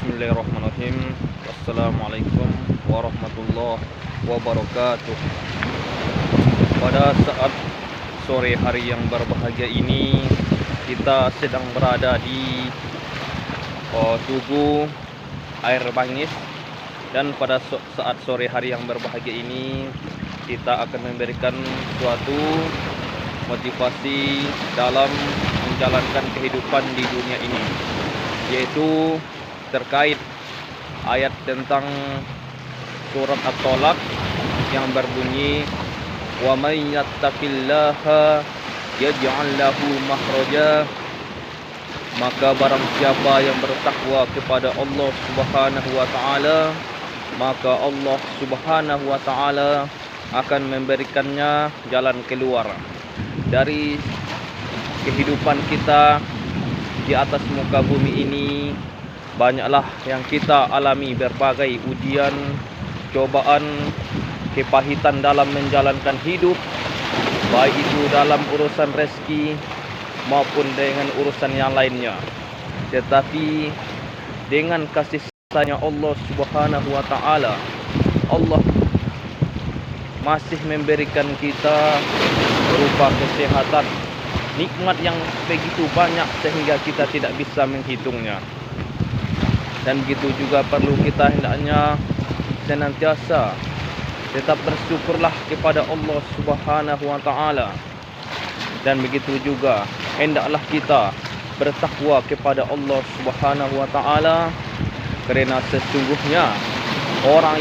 Bismillahirrahmanirrahim. Assalamualaikum warahmatullahi wabarakatuh. Pada saat sore hari yang berbahagia ini, kita sedang berada di Tugu Air Bangis. Dan pada saat sore hari yang berbahagia ini, kita akan memberikan suatu motivasi dalam menjalankan kehidupan di dunia ini, yaitu terkait ayat tentang surat At-Tolak yang berbunyi, wa may yattaqillaha yaj'al lahu makhraja, maka barang siapa yang bertakwa kepada Allah Subhanahu wa taala, maka Allah Subhanahu wa taala akan memberikannya jalan keluar dari kehidupan kita di atas muka bumi ini. Banyaklah yang kita alami, berbagai ujian, cobaan, kepahitan dalam menjalankan hidup, baik itu dalam urusan rezeki maupun dengan urusan yang lainnya. Tetapi dengan kasih sayang Allah Subhanahu wa taala, Allah masih memberikan kita berupa kesehatan, nikmat yang begitu banyak sehingga kita tidak bisa menghitungnya. Dan begitu juga perlu kita hendaknya senantiasa tetap bersyukurlah kepada Allah Subhanahu wa taala. Dan begitu juga hendaklah kita bertakwa kepada Allah Subhanahu wa taala, karena sesungguhnya orang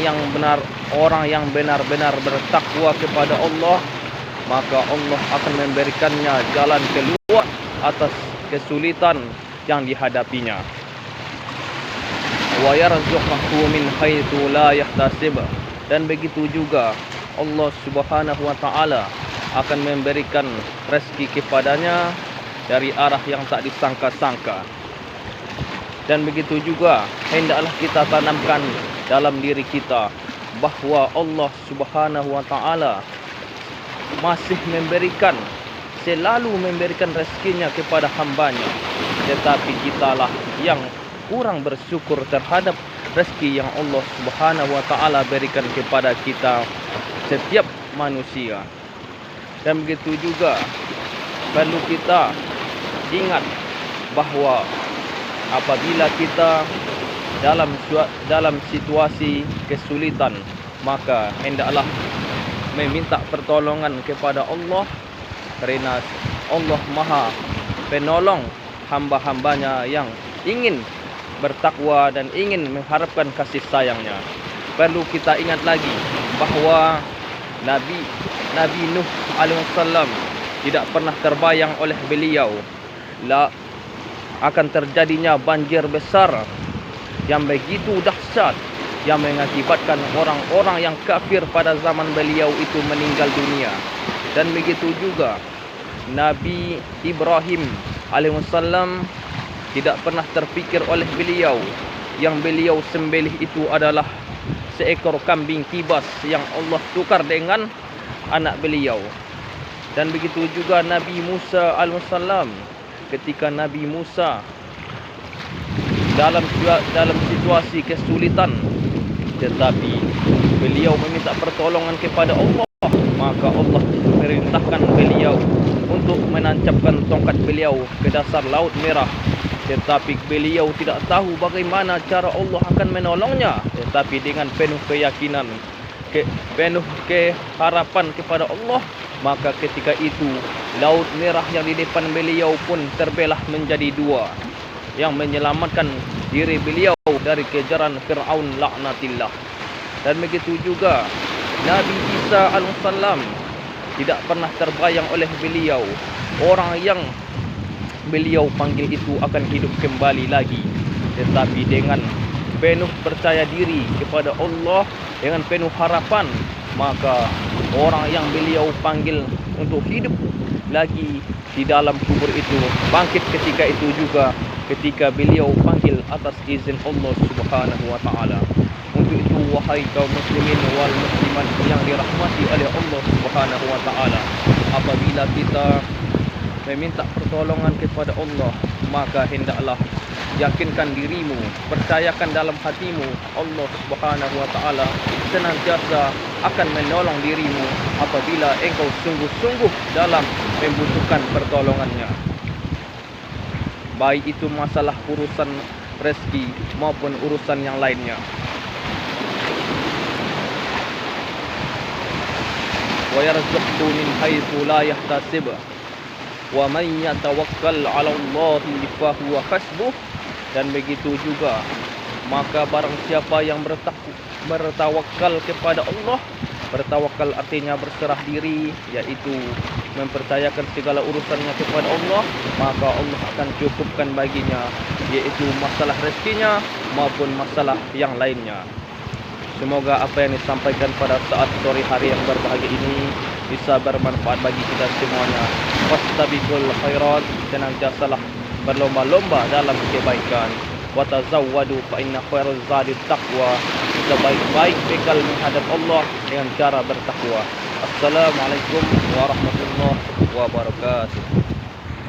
yang benar-benar bertakwa kepada Allah, maka Allah akan memberikannya jalan keluar atas kesulitan yang dihadapinya. Wa yarzuqhu min haitsu la yahtasib, dan begitu juga Allah Subhanahu wa taala akan memberikan rezeki kepadanya dari arah yang tak disangka-sangka. Dan begitu juga hendaklah kita tanamkan dalam diri kita bahwa Allah Subhanahu wa taala masih selalu memberikan rezekinya kepada hambanya, tetapi kitalah yang kurang bersyukur terhadap rezeki yang Allah Subhanahu wa taala berikan kepada kita setiap manusia. Dan begitu juga perlu kita ingat bahwa apabila kita dalam situasi kesulitan, maka hendaklah meminta pertolongan kepada Allah, karena Allah Maha Penolong hamba-hambanya yang ingin bertakwa dan ingin mengharapkan kasih sayangnya. Perlu kita ingat lagi bahwa Nabi Nuh alaihissalam tidak pernah terbayang oleh beliau akan terjadinya banjir besar yang begitu dahsyat, yang mengakibatkan orang-orang yang kafir pada zaman beliau itu meninggal dunia. Dan begitu juga Nabi Ibrahim alaihissalam tidak pernah terfikir oleh beliau yang beliau sembelih itu adalah seekor kambing kibas yang Allah tukar dengan anak beliau. Dan begitu juga Nabi Musa alaihissalam, ketika Nabi Musa dalam situasi kesulitan, tetapi beliau meminta pertolongan kepada Allah, maka Allah perintahkan beliau untuk menancapkan tongkat beliau ke dasar Laut Merah. Tetapi beliau tidak tahu bagaimana cara Allah akan menolongnya, tetapi dengan penuh keyakinan, penuh keharapan kepada Allah, maka ketika itu Laut Merah yang di depan beliau pun terbelah menjadi dua, yang menyelamatkan diri beliau dari kejaran Fir'aun laknatillah. Dan begitu juga Nabi Isa alaihissalam, tidak pernah terbayang oleh beliau orang yang beliau panggil itu akan hidup kembali lagi, tetapi dengan penuh percaya diri kepada Allah, dengan penuh harapan, maka orang yang beliau panggil untuk hidup lagi di dalam kubur itu bangkit ketika itu juga, ketika beliau panggil atas izin Allah Subhanahu wa taala. Untuk itu, wahai kaum muslimin wal muslimat yang dirahmati oleh Allah Subhanahu wa taala, apabila kita meminta pertolongan kepada Allah, maka hendaklah yakinkan dirimu, percayakan dalam hatimu Allah Subhanahu wa taala senantiasa akan menolong dirimu apabila engkau sungguh-sungguh dalam membutuhkan pertolongannya. Baik itu masalah urusan rezeki maupun urusan yang lainnya. Wa yarzuqhu min haitsu la yahtasib. Wa man yatawakkal 'ala Allahi fa huwa hasbuh. Dan begitu juga, maka barang siapa yang bertawakal kepada Allah, bertawakal artinya berserah diri, yaitu mempercayakan segala urusannya kepada Allah, maka Allah akan cukupkan baginya, yaitu masalah rezekinya maupun masalah yang lainnya. Semoga apa yang disampaikan pada saat sore hari yang berbahagia ini bisa bermanfaat bagi kita semuanya. Wastabiqul khairat, senantiasalah berlomba-lomba dalam kebaikan. Wa tazawwadu fa inna khairaz zadi taqwa. Sebaik-baik bekal menghadap Allah dengan cara bertakwa. Assalamualaikum warahmatullahi wabarakatuh.